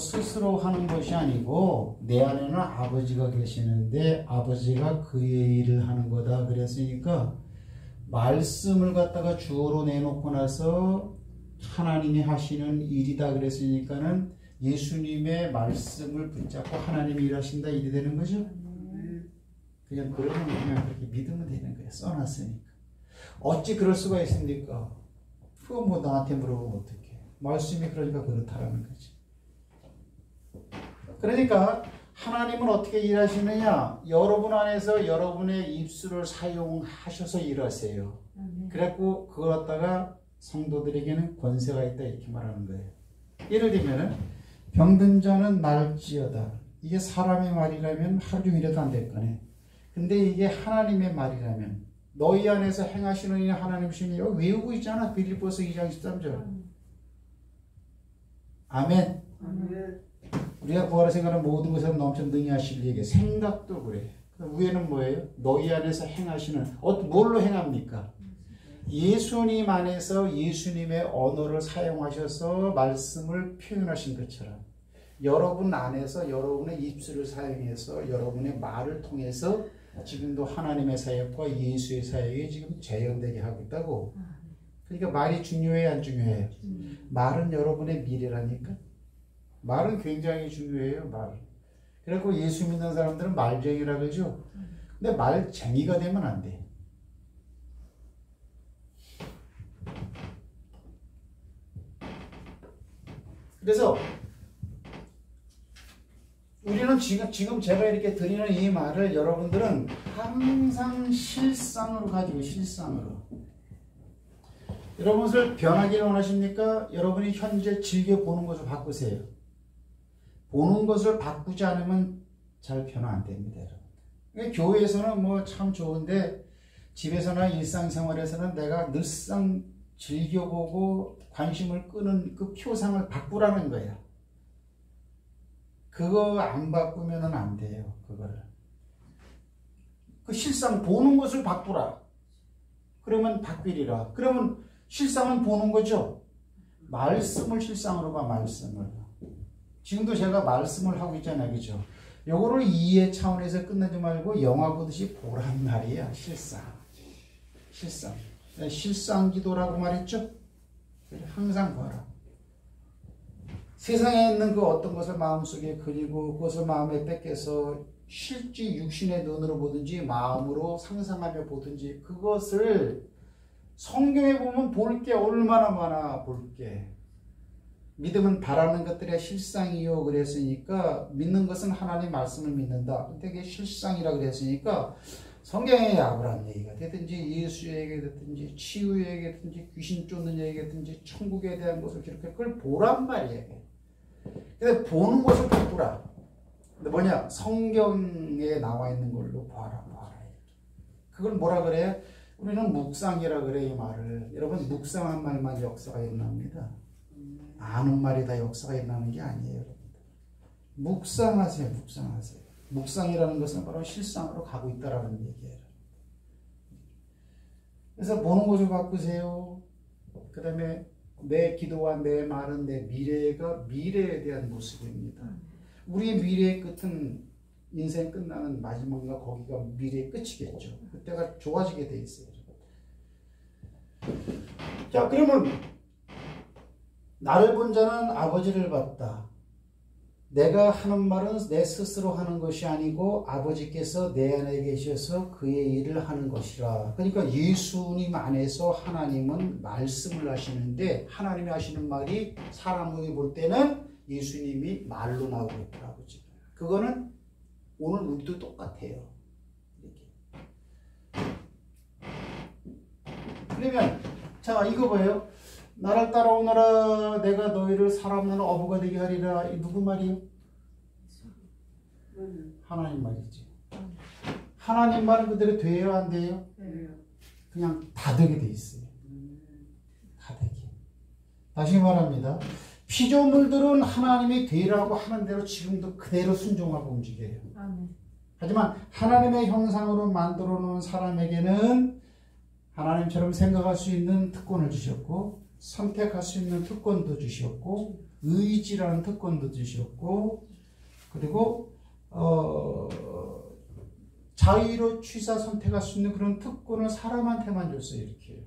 하는 것이 아니고 내 안에는 아버지가 계시는데 아버지가 그의 일을 하는 거다 그랬으니까 말씀을 갖다가 주어로 내놓고 나서 하나님이 하시는 일이다 그랬으니까는 예수님의 말씀을 붙잡고 하나님이 일하신다 일이 되는 거죠. 그냥 그러면 그냥 그렇게 믿으면 되는 거예요. 써놨으니까. 어찌 그럴 수가 있습니까? 그거 뭐 나한테 물어보면 어떡해. 말씀이 그러니까 그렇다라는 거지. 그러니까 하나님은 어떻게 일하시느냐? 여러분 안에서 여러분의 입술을 사용하셔서 일하세요. 그래갖고 그걸 갖다가 성도들에게는 권세가 있다 이렇게 말하는 거예요. 예를 들면 병든 자는 나을지어다. 이게 사람의 말이라면 하루 종일해도 안 될 거네. 근데 이게 하나님의 말이라면 너희 안에서 행하시는 이 하나님이시니 여기 외우고 있잖아. 빌립보서 2장 13절. 아멘. 우리가 구하라 생각하는 모든 것은 넘쳐 능히 하실 이에게 생각도 그래. 위에는 뭐예요? 너희 안에서 행하시는 뭘로 행합니까? 예수님 안에서 예수님의 언어를 사용하셔서 말씀을 표현하신 것처럼 여러분 안에서 여러분의 입술을 사용해서 여러분의 말을 통해서 지금도 하나님의 사역과 예수의 사역이 지금 재현되게 하고 있다고. 그러니까 말이 중요해요, 안 중요해요? 말은 여러분의 미래라니까. 말은 굉장히 중요해요, 말은. 그래서 예수 믿는 사람들은 말쟁이라 그러죠. 근데 말쟁이가 되면 안 돼. 그래서 우리는 지금 제가 이렇게 드리는 이 말을 여러분들은 항상 실상으로 가지고 실상으로. 여러분들 변하기를 원하십니까? 여러분이 현재 즐겨 보는 것을 바꾸세요. 보는 것을 바꾸지 않으면 잘 변화 안 됩니다, 여러분. 그러니까 교회에서는 뭐 참 좋은데 집에서나 일상생활에서는 내가 늘상 즐겨보고 관심을 끄는 그 표상을 바꾸라는 거야. 그거 안 바꾸면 안 돼요. 그거를. 그 실상 보는 것을 바꾸라. 그러면 바뀌리라. 그러면 실상은 보는 거죠. 말씀을 실상으로 봐, 말씀을. 지금도 제가 말씀을 하고 있잖아요. 그죠? 요거를 이해 차원에서 끝내지 말고 영화 보듯이 보란 말이야. 실상. 실상. 실상 기도라고 말했죠? 항상 봐라. 세상에 있는 그 어떤 것을 마음속에 그리고 그것을 마음에 뺏겨서 실제 육신의 눈으로 보든지 마음으로 상상하며 보든지 그것을 성경에 보면 볼 게 얼마나 많아. 볼 게. 믿음은 바라는 것들의 실상이요 그랬으니까 믿는 것은 하나님 말씀을 믿는다. 근데 그게 실상이라 그랬으니까 성경에 아브라함 얘기가 되든지 예수 얘기가 되든지 치유 얘기가 되든지 귀신 쫓는 얘기가 되든지 천국에 대한 것을 기록해 그걸 보란 말이에요. 근데 보는 것을 바꾸라. 근데 뭐냐? 성경에 나와 있는 걸로 봐라. 그걸 뭐라 그래요? 우리는 묵상이라 그래. 이 말을. 여러분 묵상한 말만 역사가 일어납니다. 아는 말이 다 역사가 일어나는 게 아니에요. 여러분. 묵상하세요. 묵상하세요. 묵상이라는 것은 바로 실상으로 가고 있다라는 얘기예요. 그래서 보는 것을 바꾸세요. 그 다음에 내 기도와 내 말은 내 미래가 미래에 대한 모습입니다. 우리의 미래의 끝은 인생 끝나는 마지막인가 거기가 미래의 끝이겠죠. 그때가 좋아지게 돼 있어요. 자, 그러면 나를 본 자는 아버지를 봤다. 내가 하는 말은 내 스스로 하는 것이 아니고 아버지께서 내 안에 계셔서 그의 일을 하는 것이라. 그러니까 예수님 안에서 하나님은 말씀을 하시는데 하나님이 하시는 말이 사람이 볼 때는 예수님이 말로 나오고 있더라고요. 그거는 오늘 우리도 똑같아요. 이렇게. 그러면 자 이거 뭐예요? 나를 따라오너라 내가 너희를 사람나는 어부가 되게 하리라. 이 누구 말이에요? 하나님 말이지. 하나님 말은 그대로 돼요 안 돼요? 그냥 다 되게 돼 있어요. 다 되게. 다시 말합니다. 피조물들은 하나님이 되라고 하는 대로 지금도 그대로 순종하고 움직여요. 하지만 하나님의 형상으로 만들어 놓은 사람에게는 하나님처럼 생각할 수 있는 특권을 주셨고 선택할 수 있는 특권도 주셨고 의지라는 특권도 주셨고 그리고 자유로 취사 선택할 수 있는 그런 특권을 사람한테만 줬어요. 이렇게.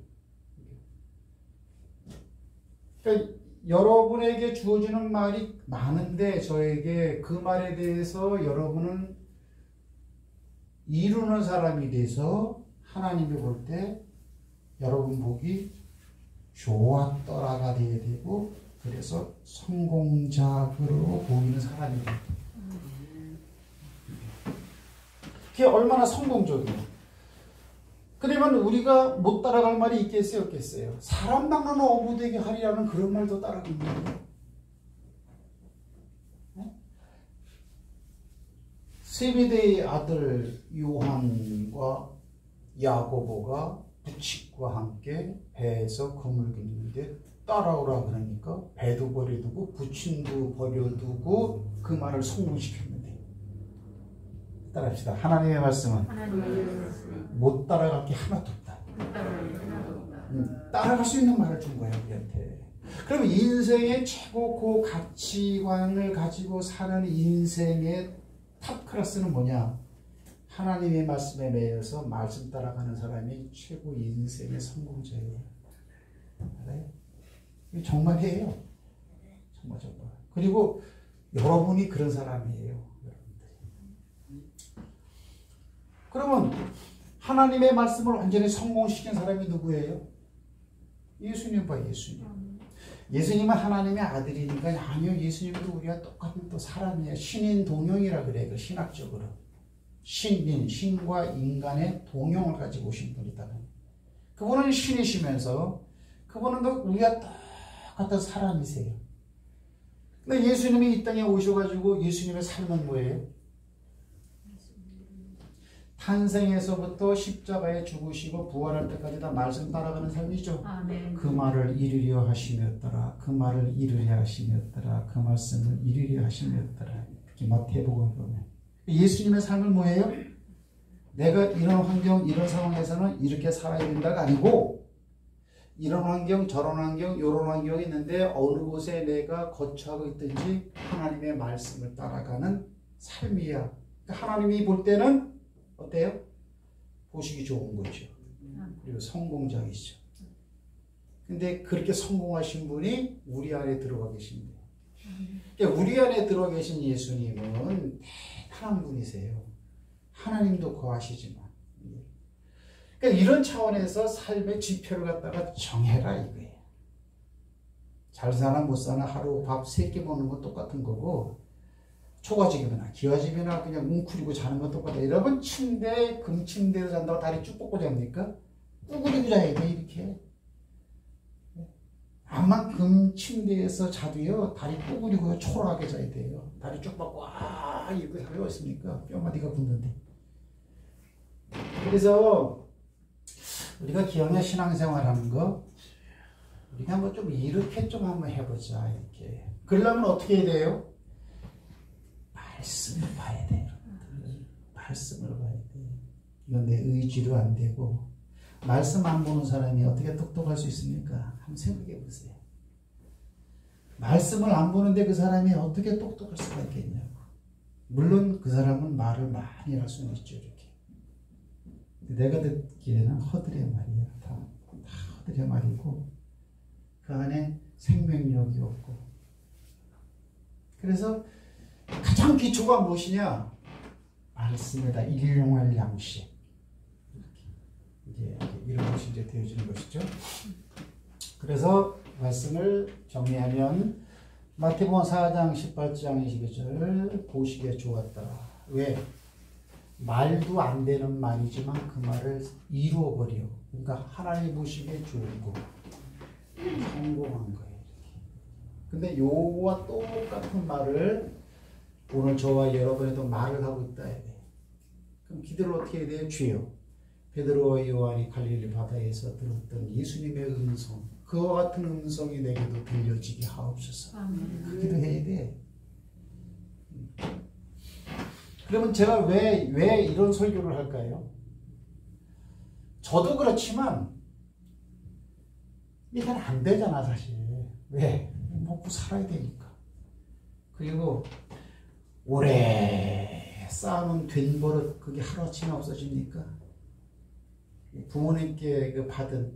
그러니까 여러분에게 주어지는 말이 많은데 저에게 그 말에 대해서 여러분은 이루는 사람이 돼서 하나님이 볼 때 여러분 복이 좋았더라가 돼야 되고 그래서 성공작으로 보이는 사람이 됩니다. 그게 얼마나 성공적이에요. 그러면 우리가 못 따라갈 말이 있겠어요? 없겠어요? 사람 낚는 어부되게 하리라는 그런 말도 따라갑니다. 세베대의 아들 요한과 야고보가 부칙과 함께 배에서 그물 깃는데 따라오라 그러니까 배도 버려두고 부침도 버려두고 그 말을 성공시켰는데 따라합시다. 하나님의 말씀은 못 따라갈 게 하나도 없다. 따라갈 수 있는 말을 준 거예요 우리한테. 그러면 인생의 최고 그 가치관을 가지고 사는 인생의 탑 클래스는 뭐냐? 하나님의 말씀에 매여서 말씀 따라가는 사람이 최고 인생의 성공자예요. 알아요? 이거 정말이에요. 정말. 그리고 여러분이 그런 사람이에요. 여러분들. 그러면 하나님의 말씀을 완전히 성공시킨 사람이 누구예요? 예수님 봐, 예수님. 예수님은 하나님의 아들이니까 아니요, 예수님도 우리가 똑같은 또 사람이에요. 신인 동용이라 그래, 그 신학적으로. 신과 인간의 동용을 가지고 오신 분이다. 그분은 신이시면서 그분은 또 우리가 똑같은 사람이세요. 근데 예수님이 이 땅에 오셔가지고 예수님의 삶은 뭐예요? 탄생에서부터 십자가에 죽으시고 부활할 때까지 다 말씀 따라가는 삶이죠. 아멘. 그 말을 이루려 하심이었더라. 그 말을 이루려 하심이었더라. 그 말씀을 이루려 하심이었더라. 이렇게 마태복음에 보면 예수님의 삶은 뭐예요? 내가 이런 환경, 이런 상황에서는 이렇게 살아야 된다가 아니고 이런 환경, 저런 환경, 이런 환경이 있는데 어느 곳에 내가 거처하고 있든지 하나님의 말씀을 따라가는 삶이야. 그러니까 하나님이 볼 때는 어때요? 보시기 좋은 거죠. 그리고 성공적이죠. 근데 그렇게 성공하신 분이 우리 안에 들어가 계십니다. 그러니까 우리 안에 들어가 계신 예수님은 대단한 분이세요. 하나님도 거하시지만. 그러니까 이런 차원에서 삶의 지표를 갖다가 정해라 이거예요. 잘 사나 못 사나 하루 밥 3끼 먹는 건 똑같은 거고 초가집이나 기와집이나 그냥 웅크리고 자는 건 똑같아. 여러분 침대, 금침대에서 잔다고 다리 쭉 뻗고 잡니까? 꾸그리고 자야 돼 이렇게. 암만 금침대에서 자도요 다리 꾸그리고 초라하게 자야 돼요. 다리 쭉 뻗고 이렇게 자면 어딨습니까? 뼈마디가 굳는데. 그래서 우리가 기왕에 신앙생활하는 거 우리가 한번 좀 이렇게 좀 한번 해보자 이렇게. 그러려면 어떻게 해야 돼요? 말씀을 봐야 돼요. 말씀을 봐야 돼. 이건 내 의지로 안 되고 말씀 안 보는 사람이 어떻게 똑똑할 수 있습니까? 한번 생각해 보세요. 말씀을 안 보는데 그 사람이 어떻게 똑똑할 수가 있겠냐고. 물론 그 사람은 말을 많이 할 수는 있죠. 이렇게. 내가 듣기에는 허들의 말이야. 다 허들의 말이고 그 안에 생명력이 없고. 그래서 가장 기초가 무엇이냐? 말씀에다 일용할 양식. 이제 이런 것이 이제 되어지는 것이죠. 그래서 말씀을 정리하면 마태복음 4장 18장 22절 보시기에 좋았다. 왜? 말도 안 되는 말이지만 그 말을 이루어버려. 그러니까 하나님 보시기에 좋은 거. 성공한 거예요. 근데 요거와 똑같은 말을 오늘 저와 여러분에도 말을 하고 있다 해야 돼. 그럼 기도를 어떻게 해야 돼요? 주여, 베드로와 요한이 갈릴리 바다에서 들었던 예수님의 음성, 그와 같은 음성이 내게도 들려지게 하옵소서. 그 기도해야 돼. 그러면 제가 왜 이런 설교를 할까요? 저도 그렇지만 이건 안 되잖아 사실. 왜? 먹고 살아야 되니까. 그리고 오래 쌓아놓은 된 버릇 그게 하루아침에 없어집니까? 부모님께 그 받은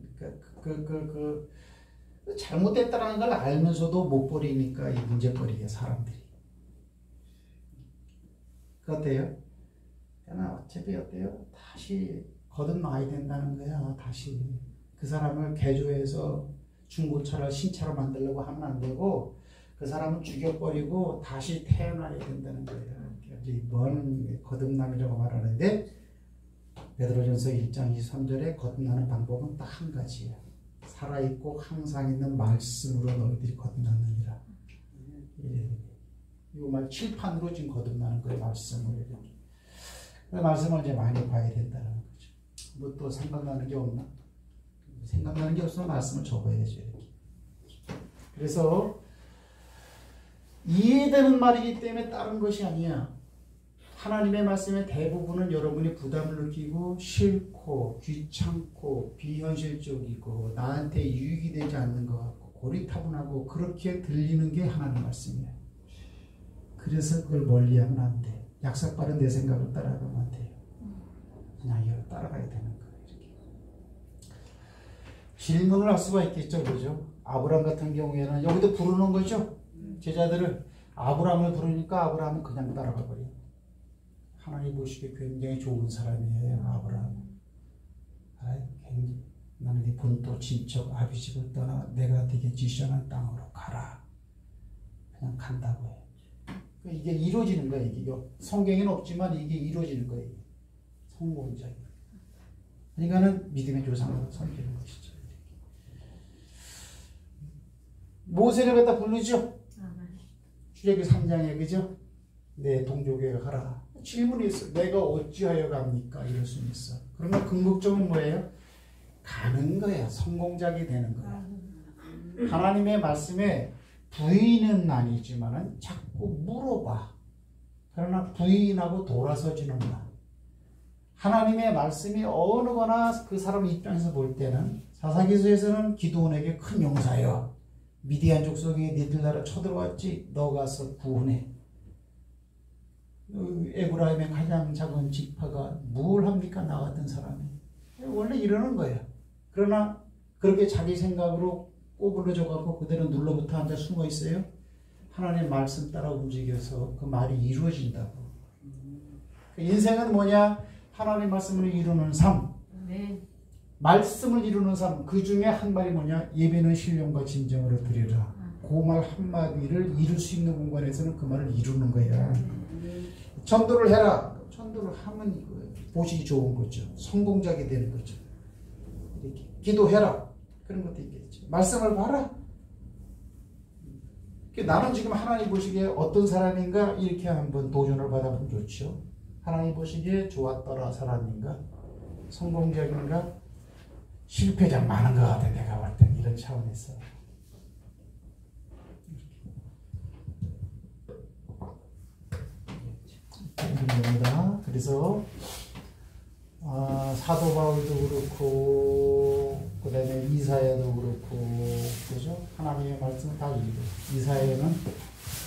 그 잘못됐다는 걸 알면서도 못 버리니까 이 문제거리에 사람들이. 그 어때요? 그냥 어차피 어때요? 다시 거듭나야 된다는 거야. 다시 그 사람을 개조해서 중고차를 신차로 만들려고 하면 안 되고 그 사람은 죽여버리고 다시 태어나야 된다는 거예요. 먼 거듭남이라고 말하는데 베드로전서 1장 23절에 거듭나는 방법은 딱 한 가지예요. 살아있고 항상 있는 말씀으로 너희들이 거듭났느니라. 이 말 칠판으로 지금 거듭나는 거예요. 말씀을 이렇게. 그 말씀을 이제 많이 봐야 된다는 거죠. 뭐 또 생각나는 게 없나? 생각나는 게 없으면 말씀을 적어야죠. 이렇게. 그래서 이해되는 말이기 때문에 다른 것이 아니야. 하나님의 말씀의 대부분은 여러분이 부담을 느끼고 싫고 귀찮고 비현실적이고 나한테 유익이 되지 않는 것 같고 고리타분하고 그렇게 들리는 게 하나님의 말씀이에요. 그래서 그걸 멀리하면 안 돼. 약삭빠른 내 생각을 따라가면 안 돼요. 그냥 이걸 따라가야 되는 거예요. 이렇게. 질문을 할 수가 있겠죠. 그죠? 아브람 같은 경우에는 여기도 부르는 거죠. 제자들을 아브람을 부르니까 아브람은 그냥 따라가 버려요. 하나님 보시기에 굉장히 좋은 사람이에요. 아브라함. 나는 네 본토 친척 아비집을 떠나 내가 네게 지시하는 땅으로 가라. 그냥 간다고 해요. 이게 이루어지는 거예요. 이게 성경에는 없지만 이게 이루어지는 거예요. 성공적인. 그러니까는 믿음의 조상으로 섬기는 것이죠. 모세를 갖다 부르죠. 출애굽기 3장에 그죠? 내 동족에게 가라. 질문이 있어. 내가 어찌하여 갑니까? 이럴 수는 있어. 그러면 궁극적으로 뭐예요? 가는 거야. 성공작이 되는 거야. 하나님의 말씀에 부인은 아니지만은 자꾸 물어봐. 그러나 부인하고 돌아서지는 마. 하나님의 말씀이 어느 거나 그 사람 입장에서 볼 때는 사사기서에서는 기드온에게 큰 용사여. 미디안 족속이 니들 나라 쳐들어왔지. 너 가서 구원해. 에브라임의 가장 작은 지파가 뭘 합니까? 나 같은 사람이. 원래 이러는 거예요. 그러나 그렇게 자기 생각으로 꼬부러져갖고 그대로 눌러붙어 앉아 숨어 있어요. 하나님의 말씀 따라 움직여서 그 말이 이루어진다고. 인생은 뭐냐? 하나님의 말씀을 이루는 삶. 네. 말씀을 이루는 삶. 그 중에 한 말이 뭐냐? 예배는 신령과 진정으로 드리라. 그 말 한마디를 이룰 수 있는 공간에서는 그 말을 이루는 거야. 전도를 해라. 전도를 하면 이거예요. 보시기 좋은 거죠. 성공작이 되는 거죠. 이렇게 기도해라. 그런 것도 있겠죠. 말씀을 봐라. 나는 지금 하나님 보시기에 어떤 사람인가 이렇게 한번 도전을 받아보면 좋죠. 하나님 보시기에 좋았더라 사람인가? 성공적인가? 실패자 많은 것 같아. 내가 볼 땐 이런 차원에서. 입니다. 그래서 사도 바울도 그렇고 그 다음에 이사야도 그렇고 그죠? 하나님의 말씀은 다 읽고 이사야는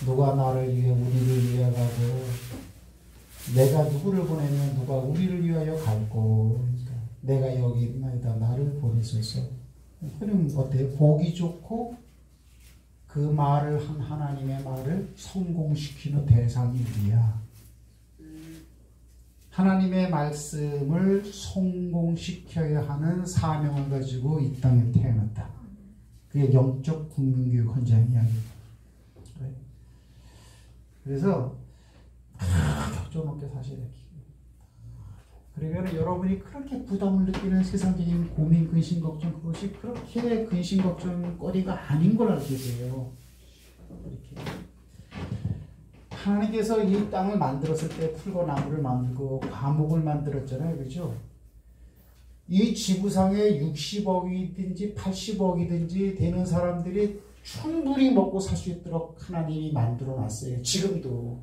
누가 나를 위해 우리를 위해 가고 내가 누구를 보내면 누가 우리를 위하여 갈고 내가 여기 있나이다 나를 보내소서. 그럼 어때요? 보기 좋고 그 말을 한 하나님의 말을 성공시키는 대상이 우리야. 하나님의 말씀을 성공시켜야 하는 사명을 가지고 이 땅에 태어났다. 그게 영적 국민교육 헌장 이야기입니다. 그래서 격조높게 사셔야 돼요. 그러면 여러분이 그렇게 부담을 느끼는 세상적인 고민, 근심, 걱정 그것이 그렇게 근심, 걱정거리가 아닌 걸 알게 돼요. 이렇게. 하나님께서 이 땅을 만들었을 때 풀과 나무를 만들고 과목을 만들었잖아요. 그죠? 이 지구상에 60억이든지 80억이든지 되는 사람들이 충분히 먹고 살 수 있도록 하나님이 만들어 놨어요. 지금도.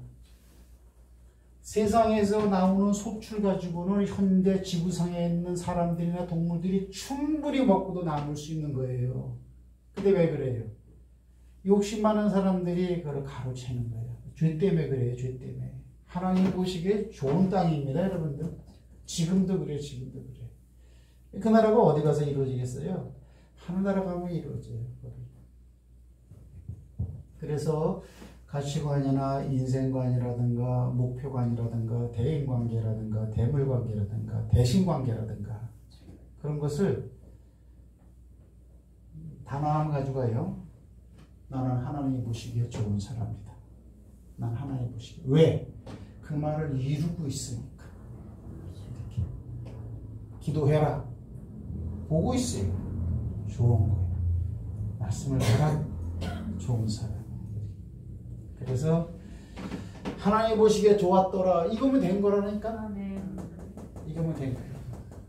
세상에서 나오는 소출 가지고는 현대 지구상에 있는 사람들이나 동물들이 충분히 먹고도 남을 수 있는 거예요. 근데 왜 그래요? 욕심 많은 사람들이 그걸 가로채는 거예요. 죄 때문에 그래요. 죄 때문에. 하나님 보시기에 좋은 땅입니다. 여러분들. 지금도 그래요. 지금도 그래요. 그 나라가 어디 가서 이루어지겠어요? 하늘나라 가면 이루어져요. 그래서 가치관이나 인생관이라든가 목표관이라든가 대인관계라든가 대물관계라든가 대신관계라든가 그런 것을 단호함 가지고요. 나는 하나님이 보시기에 좋은 사람이다. 난 하나님 보시기에. 왜? 그 말을 이루고 있으니까. 이렇게. 기도해라. 보고 있어요. 좋은 거예요. 말씀을 해라. 좋은 사람. 그래서 하나님 보시기에 좋았더라. 이거면 된 거라니까. 이거면 된 거예요.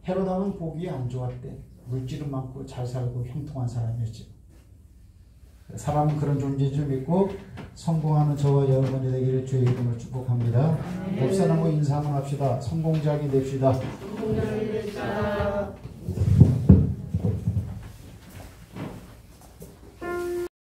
헤로담은 보기에 안 좋았대. 물질은 많고 잘 살고 형통한 사람이었지. 사람은 그런 존재인 줄 믿고 성공하는 저와 여러분이 되기를 주의 이름으로 축복합니다. 곱사나무 인사 한번 합시다. 성공자이 됩시다.